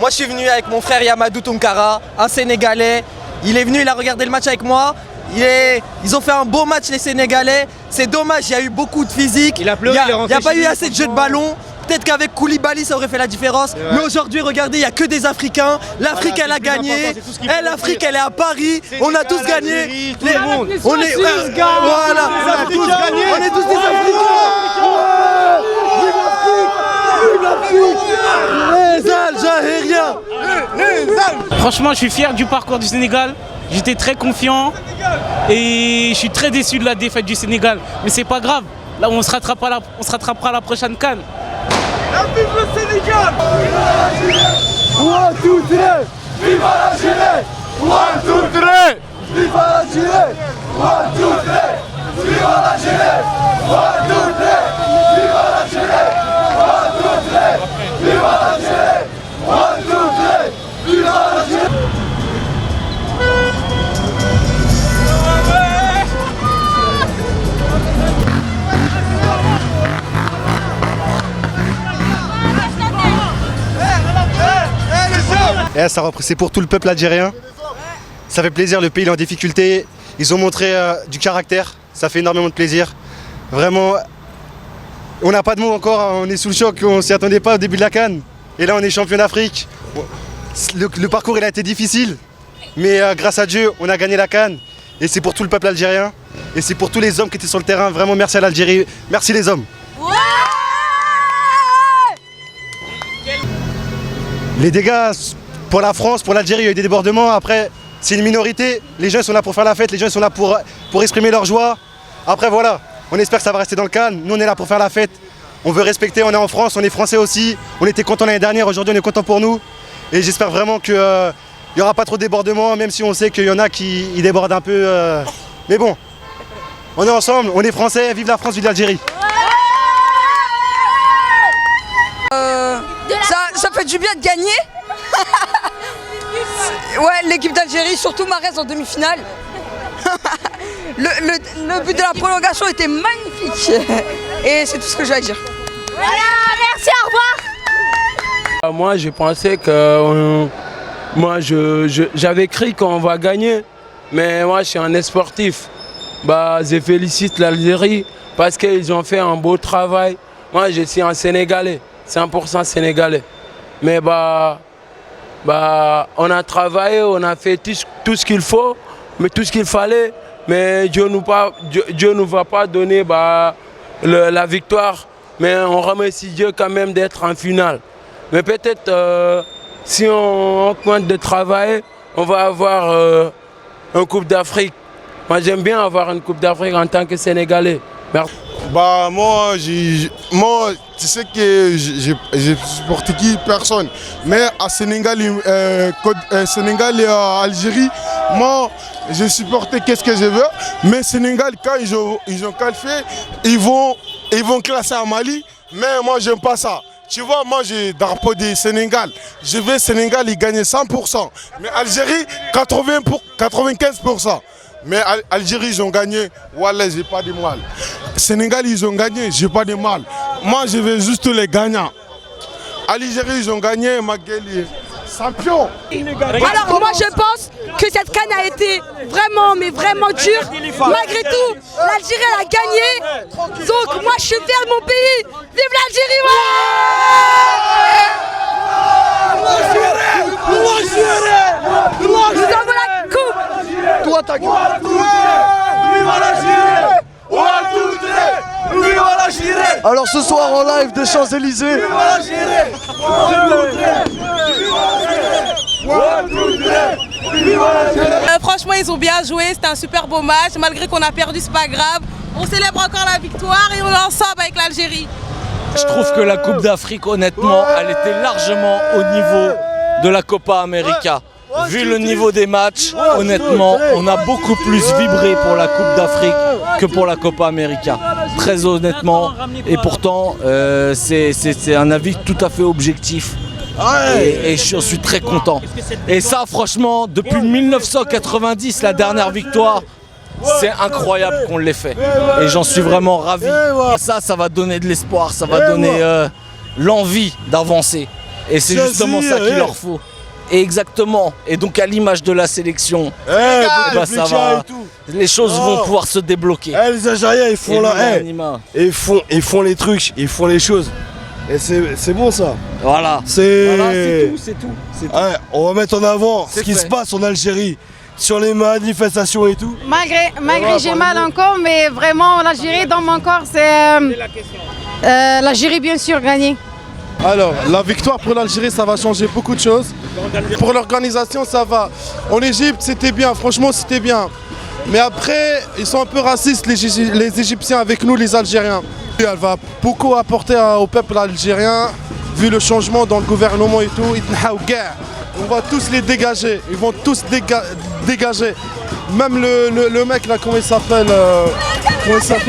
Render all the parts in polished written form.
Moi je suis venu avec mon frère Yamadou Tunkara, un Sénégalais. Il est venu, il a regardé le match avec moi. Ils ont fait un beau match les Sénégalais. C'est dommage, il y a eu beaucoup de physique. Il n'y a pas eu assez de jeux de ballon. Peut-être qu'avec Koulibaly ça aurait fait la différence. Mais aujourd'hui regardez, il n'y a que des Africains. L'Afrique elle a gagné. L'Afrique elle est à Paris. On a tous gagné. On est tous gagné. On est tous des Africains. Les Algériens. Franchement je suis fier du parcours du Sénégal. J'étais très confiant et je suis très déçu de la défaite du Sénégal. Mais c'est pas grave, là on se rattrapera à la prochaine CAN. Vive le Sénégal! One, two, three! Viva l'Algérie! One, two, three! Viva l'Algérie! One, two, three! Viva l'Algérie! One, two, three! Viva l'Algérie! One, two, three! Viva l'Algérie! One, two, three! Viva l'Algérie! C'est pour tout le peuple algérien. Ça fait plaisir, le pays est en difficulté. Ils ont montré du caractère, ça fait énormément de plaisir. Vraiment, on n'a pas de mots encore, on est sous le choc, on ne s'y attendait pas au début de la CAN. Et là on est champion d'Afrique. Le parcours il a été difficile, mais grâce à Dieu on a gagné la CAN. Et c'est pour tout le peuple algérien. Et c'est pour tous les hommes qui étaient sur le terrain. Vraiment merci à l'Algérie, merci les hommes. Les dégâts pour la France, pour l'Algérie, il y a eu des débordements. Après, c'est une minorité. Les gens sont là pour faire la fête, les gens sont là pour exprimer leur joie. Après, voilà, on espère que ça va rester dans le calme. Nous, on est là pour faire la fête. On veut respecter, on est en France, on est français aussi. On était contents l'année dernière, aujourd'hui, on est contents pour nous. Et j'espère vraiment qu'il n'y aura pas trop de débordements, même si on sait qu'il y en a qui débordent un peu. Mais bon, on est ensemble, on est français, vive la France, vive l'Algérie. Ça fait du bien de gagner. Ouais, l'équipe d'Algérie, surtout Mahrez en demi-finale. le but de la prolongation était magnifique. Et c'est tout ce que j'ai à dire. Voilà, merci, au revoir. Moi, je pensais que... j'avais cru qu'on va gagner. Mais moi, je suis un sportif. Je félicite l'Algérie parce qu'ils ont fait un beau travail. Moi, je suis un Sénégalais, 100% Sénégalais. Mais on a travaillé, on a fait tout ce qu'il faut, mais tout ce qu'il fallait. Mais Dieu nous va pas donner la victoire. Mais on remercie Dieu quand même d'être en finale. Mais peut-être si on augmente de travail, on va avoir une Coupe d'Afrique. Moi j'aime bien avoir une Coupe d'Afrique en tant que Sénégalais. Merci. Moi, tu sais que j'ai supporté qui? Personne. Mais à Sénégal, Sénégal et à Algérie, moi, j'ai supporté qu'est-ce que je veux. Mais Sénégal, quand ils ont qualifié, ils vont classer à Mali. Mais moi, j'aime pas ça. Tu vois, moi, j'ai drapeau du Sénégal. Je veux Sénégal, ils gagnent 100%. Mais Algérie, 95%. Mais Algérie, ils ont gagné. Wallah, j'ai pas de mal. Sénégal, ils ont gagné. J'ai pas de mal. Moi, je veux juste les gagnants. Algérie, ils ont gagné. Magueli, champion. Alors, moi, je pense que cette CAN a été vraiment, mais vraiment dure. Malgré tout, l'Algérie, elle a gagné. Donc, moi, je suis fier de mon pays. Vive l'Algérie! Nous avons la coupe. Toi, ta gueule. Alors ce soir en live des Champs-Élysées. Franchement ils ont bien joué, c'était un super beau match. Malgré qu'on a perdu, c'est pas grave. On célèbre encore la victoire et on est ensemble avec l'Algérie. Je trouve que la Coupe d'Afrique, honnêtement, elle était largement au niveau de la Copa América. Vu le niveau des matchs, honnêtement, on a beaucoup plus vibré pour la Coupe d'Afrique que pour la Copa América. Très honnêtement, et pourtant, c'est un avis tout à fait objectif. Et je suis très content. Et ça, franchement, depuis 1990, la dernière victoire, c'est incroyable qu'on l'ait fait. Et j'en suis vraiment ravi. Ça va donner de l'espoir, ça va donner l'envie d'avancer. Et c'est justement ça qu'il leur faut. Et exactement. Et donc à l'image de la sélection, ça va. Les choses vont pouvoir se débloquer. Les Algériens, ils font ils font les trucs, ils font les choses. Et c'est bon ça. Voilà. C'est tout. On va mettre en avant ce qui se passe en Algérie. Sur les manifestations et tout. Malgré j'ai mal encore, mais vraiment l'Algérie dans mon corps, c'est l'Algérie bien sûr gagner. Alors, la victoire pour l'Algérie, ça va changer beaucoup de choses. Pour l'organisation, ça va. En Égypte, c'était bien, franchement, c'était bien. Mais après, ils sont un peu racistes, les Égyptiens, avec nous, les Algériens. Elle va beaucoup apporter au peuple algérien, vu le changement dans le gouvernement et tout. On va tous les dégager, ils vont tous dégager. Même le mec là, comment il s'appelle Salut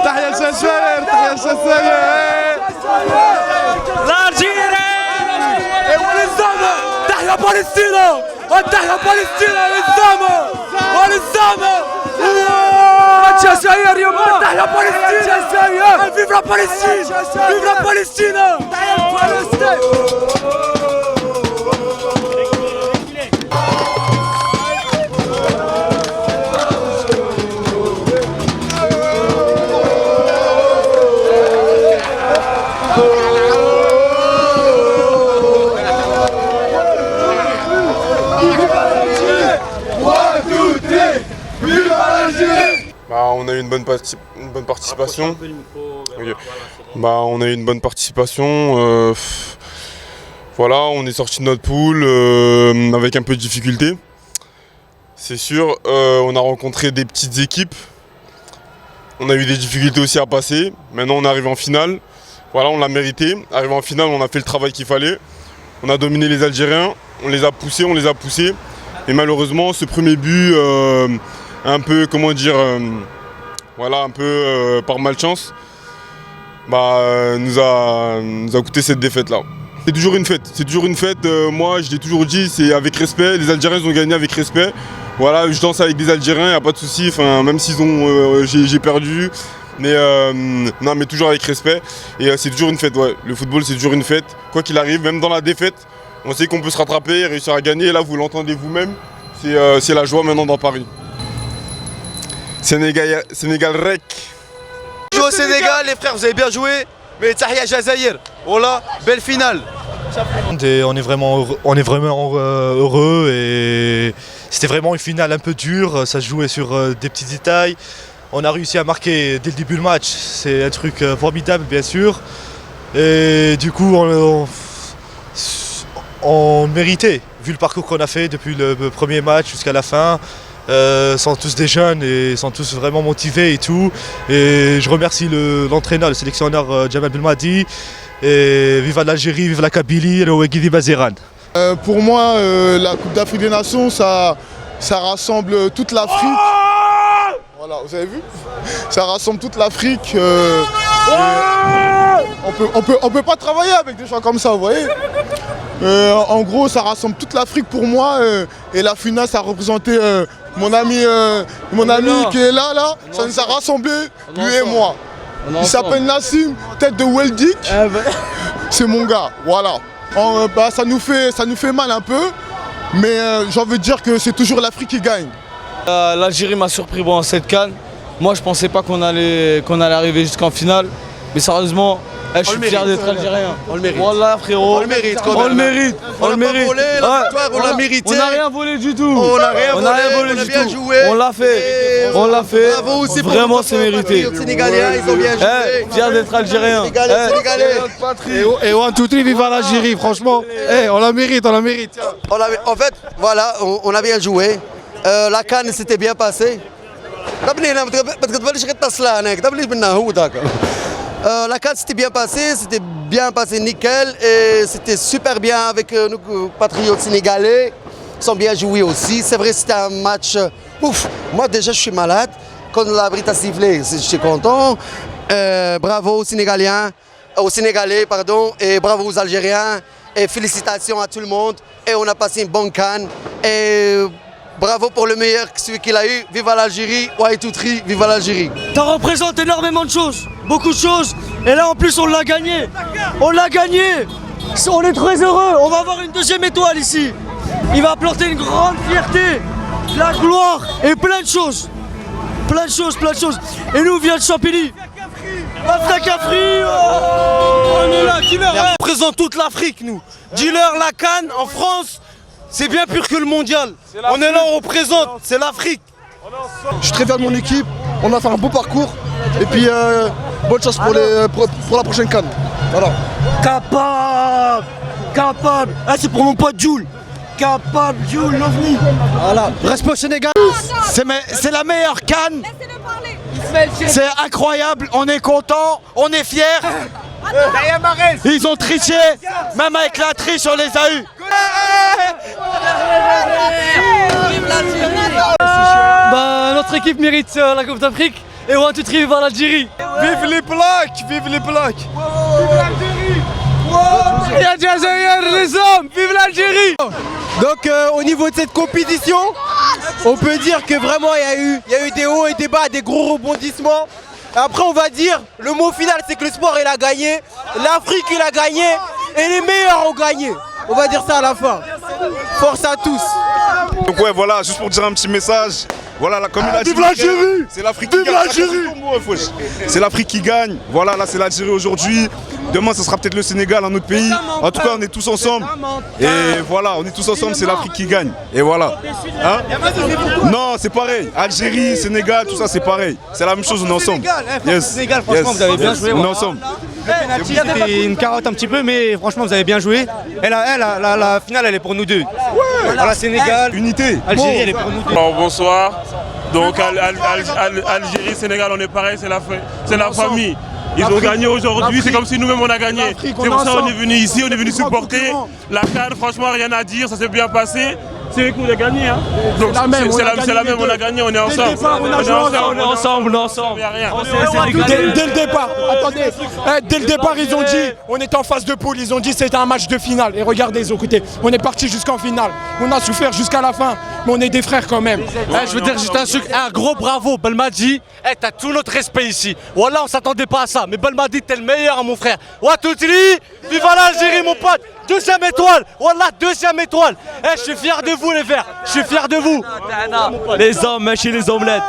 تحيا الجزائر وللزعمة تحيا فلسطين وتحيا فلسطين وللزعمة الجزائر يما تحيا فلسطين فيف لا فلسطين فيف لا فلسطين تحيا فلسطين. On a eu une bonne participation. Okay. On a eu une bonne participation. Voilà, on est sorti de notre poule avec un peu de difficulté. C'est sûr, on a rencontré des petites équipes. On a eu des difficultés aussi à passer. Maintenant, on arrive en finale. Voilà, on l'a mérité. Arrivé en finale, on a fait le travail qu'il fallait. On a dominé les Algériens. On les a poussés. Et malheureusement, ce premier but, un peu, par malchance, nous a coûté cette défaite-là. C'est toujours une fête. Moi, je l'ai toujours dit, c'est avec respect. Les Algériens ont gagné avec respect. Voilà, je danse avec des Algériens, il n'y a pas de souci. Même s'ils ont, j'ai perdu, mais toujours avec respect. Et c'est toujours une fête. Ouais. Le football, c'est toujours une fête. Quoi qu'il arrive, même dans la défaite, on sait qu'on peut se rattraper et réussir à gagner. Et là, vous l'entendez vous-même. C'est la joie maintenant dans Paris. Sénégal Rec. Au Sénégal, les frères, vous avez bien joué, mais Tahia Jazaïr, voilà, belle finale. On est vraiment heureux et c'était vraiment une finale un peu dure, ça se jouait sur des petits détails. On a réussi à marquer dès le début du match, c'est un truc formidable bien sûr. Et du coup, on méritait, vu le parcours qu'on a fait depuis le premier match jusqu'à la fin. Sont tous des jeunes et sont tous vraiment motivés et tout. Et je remercie l'entraîneur, le sélectionneur Djamal Belmadi. Et vive l'Algérie, vive la Kabylie, et vive Zéran. Pour moi, la Coupe d'Afrique des Nations, ça rassemble toute l'Afrique. Voilà, vous avez vu? Ça rassemble toute l'Afrique. On peut pas travailler avec des gens comme ça, vous voyez. En gros, ça rassemble toute l'Afrique pour moi. Et la finale, ça représentait mon ami qui est là, ça nous a rassemblés, lui et moi. Il s'appelle Nassim, tête de Weldik. C'est mon gars, voilà. Ça nous fait mal un peu, mais j'ai envie de dire que c'est toujours l'Afrique qui gagne. L'Algérie m'a surpris dans cette CAN. Moi, je pensais pas qu'on allait arriver jusqu'en finale, mais sérieusement. Je suis fier d'être algérien. On le mérite. Voilà frérot. On le mérite quand même. On le mérite. On l'a pas volé, la victoire, on l'a mérité. On n'a rien volé du tout. On n'a rien volé du bien tout. joué. On l'a fait. On l'a fait. Bravo aussi pour vraiment c'est mérité. Les Sénégalais, ils ont bien joué. Fier d'être algérien. Sénégalais. Et 1, 2, 3, vive l'Algérie, franchement. On la mérite. En fait, voilà, on a bien joué. La CAN s'était bien passée. La CAN s'était bien passé nickel et c'était super bien avec nos patriotes sénégalais. Ils sont bien joués aussi. C'est vrai, c'était un match ouf. Moi déjà je suis malade. Quand l'arbitre a sifflé, je suis content. Bravo aux Sénégalais, et bravo aux Algériens. Et félicitations à tout le monde. Et on a passé une bonne CAN. Et bravo pour le meilleur, celui qu'il a eu. Vive l'Algérie, Ouaïtoutri, vive l'Algérie. Ça représente énormément de choses, beaucoup de choses. Et là en plus on l'a gagné. On l'a gagné. On est très heureux. On va avoir une deuxième étoile ici. Il va apporter une grande fierté, la gloire et plein de choses. Plein de choses, plein de choses. Et nous, on vient de Champigny. Afrique, on est là, dealer. On représente toute l'Afrique, nous. Dealer, la CAN en France, c'est bien pur que le mondial. On est là, on représente, c'est l'Afrique. Je suis très fier de mon équipe. On a fait un beau parcours. Et puis, bonne chance pour la prochaine CAN. Voilà. Capable. Ah, c'est pour mon pote Jules. Capable, Jules, l'OVNI. Voilà. Respect au Sénégal. C'est la meilleure CAN. C'est incroyable, on est content, on est fiers. Ils ont triché, même avec la triche on les a eus. Notre équipe mérite la Coupe d'Afrique et on va tout vive en Algérie. Vive les plaques, vive les plaques. Vive l'Algérie. Il y a Jazaïr, les hommes, vive l'Algérie. Donc au niveau de cette compétition, on peut dire que vraiment il y a eu des hauts et des bas, des gros rebondissements. Après on va dire, le mot final c'est que le sport il a gagné, l'Afrique il a gagné et les meilleurs ont gagné. On va dire ça à la fin. Force à tous. Donc ouais voilà, juste pour dire un petit message. Voilà, là, comme il a dit, c'est l'Afrique qui gagne. C'est l'Afrique qui gagne. Voilà, là c'est l'Algérie aujourd'hui. Demain, ce sera peut-être le Sénégal, un autre pays. En tout cas, on est tous ensemble. Et voilà, on est tous ensemble, c'est l'Afrique qui gagne. Et voilà. Hein? Non, c'est pareil. Algérie, Sénégal, tout ça, c'est pareil. C'est la même chose, on est ensemble. Yes. Sénégal, franchement, vous avez bien joué. On est ensemble. C'était une carotte un petit peu, mais franchement, vous avez bien joué. Et la finale, elle est pour nous deux. Voilà, Sénégal, unité. Algérie, elle est pour nous deux. Bonsoir. Donc Algérie, Sénégal, on est pareil, c'est la famille. Ils ont gagné aujourd'hui, c'est comme si nous-mêmes on a gagné. C'est pour ça qu'on est venu ici, on est venu supporter. La CAN, franchement, rien à dire, ça s'est bien passé. C'est qu'on a gagné. Hein. Donc c'est la même, on a gagné, on est ensemble. On est ensemble. Dès le départ, attendez, dès le départ ils ont dit, on est en phase de poule, ils ont dit c'était un match de finale. Et regardez, ils ont écouté, on est parti jusqu'en finale. On a souffert jusqu'à la fin, mais on est des frères quand même. Je veux dire juste un gros bravo, Belmadi. T'as tout notre respect ici. Voilà, on s'attendait pas à ça, mais Belmadi t'es le meilleur mon frère. Ouatoutli, viva l'Algérie mon pote. Deuxième étoile, voilà, deuxième étoile. Je suis fier de vous les verts, je suis fier de vous. Les hommes, chez les omelettes.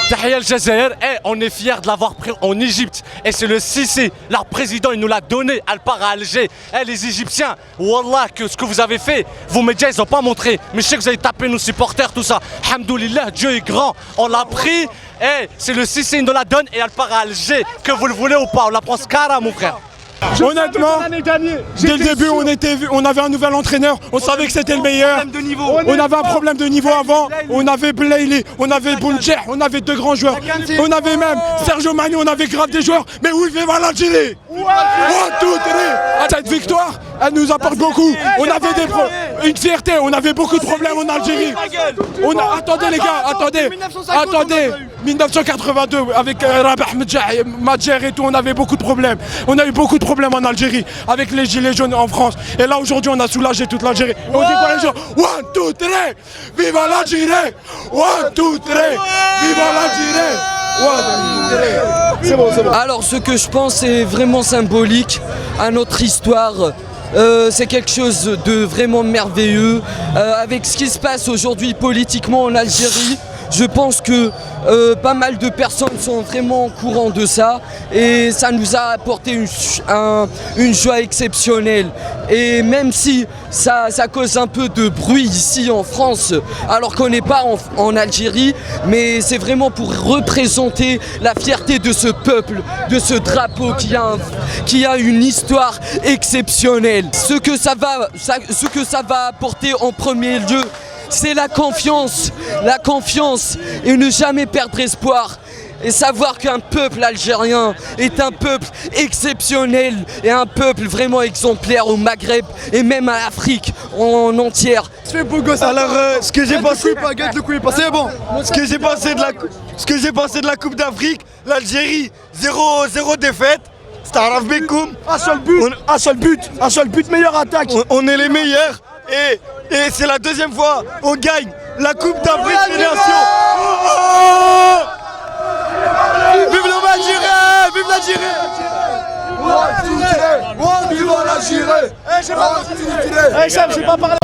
Tahia Jazaïr, on est fiers de l'avoir pris en Égypte. Et c'est le Sisi, leur président, il nous l'a donné. Elle part à Alger. Les Égyptiens, wallah, que ce que vous avez fait, vos médias, ils n'ont pas montré. Mais je sais que vous avez tapé nos supporters, tout ça. Hamdoulillah, Dieu est grand. On l'a pris. C'est le Sisi, il nous la donne et elle part à Alger. Que vous le voulez ou pas, on la prend Skara, mon frère. Honnêtement, dès le début, on avait un nouvel entraîneur, on savait que c'était le meilleur. On avait un problème de niveau avant, on avait Blaili, on avait Bouncher, on avait deux grands joueurs. On avait même Sergio Magno, on avait grave des joueurs. Mais où il fait l'Algérie? Cette victoire, elle nous apporte beaucoup. On avait une fierté, on avait beaucoup de problèmes en Algérie. Attendez les gars, attendez. 1982, avec Rabah Madjer et tout, on avait beaucoup de problèmes. On a eu beaucoup de problèmes en Algérie, avec les gilets jaunes en France. Et là aujourd'hui, on a soulagé toute l'Algérie. On dit quoi les gens? 1, 2, 3, viva l'Algérie! 1, 2, 3, viva l'Algérie! C'est bon. Alors ce que je pense est vraiment symbolique à notre histoire. C'est quelque chose de vraiment merveilleux. Avec ce qui se passe aujourd'hui politiquement en Algérie, je pense que pas mal de personnes sont vraiment au courant de ça et ça nous a apporté une joie exceptionnelle. Et même si ça cause un peu de bruit ici en France, alors qu'on n'est pas en Algérie, mais c'est vraiment pour représenter la fierté de ce peuple, de ce drapeau qui a une histoire exceptionnelle. Ce que ça va apporter en premier lieu, c'est la confiance et ne jamais perdre espoir et savoir qu'un peuple algérien est un peuple exceptionnel et un peuple vraiment exemplaire au Maghreb et même à l'Afrique en entière. Alors ce que j'ai pensé, de la Coupe d'Afrique, l'Algérie, 0 défaite. Staraf Bekoum, un seul but, meilleure attaque. On est les meilleurs et c'est la deuxième fois on gagne la Coupe d'Afrique des Nations. Vive le l'Algérie! Vive l'Algérie! Vive l'Algérie! Eh, Chef, je vais pas parler.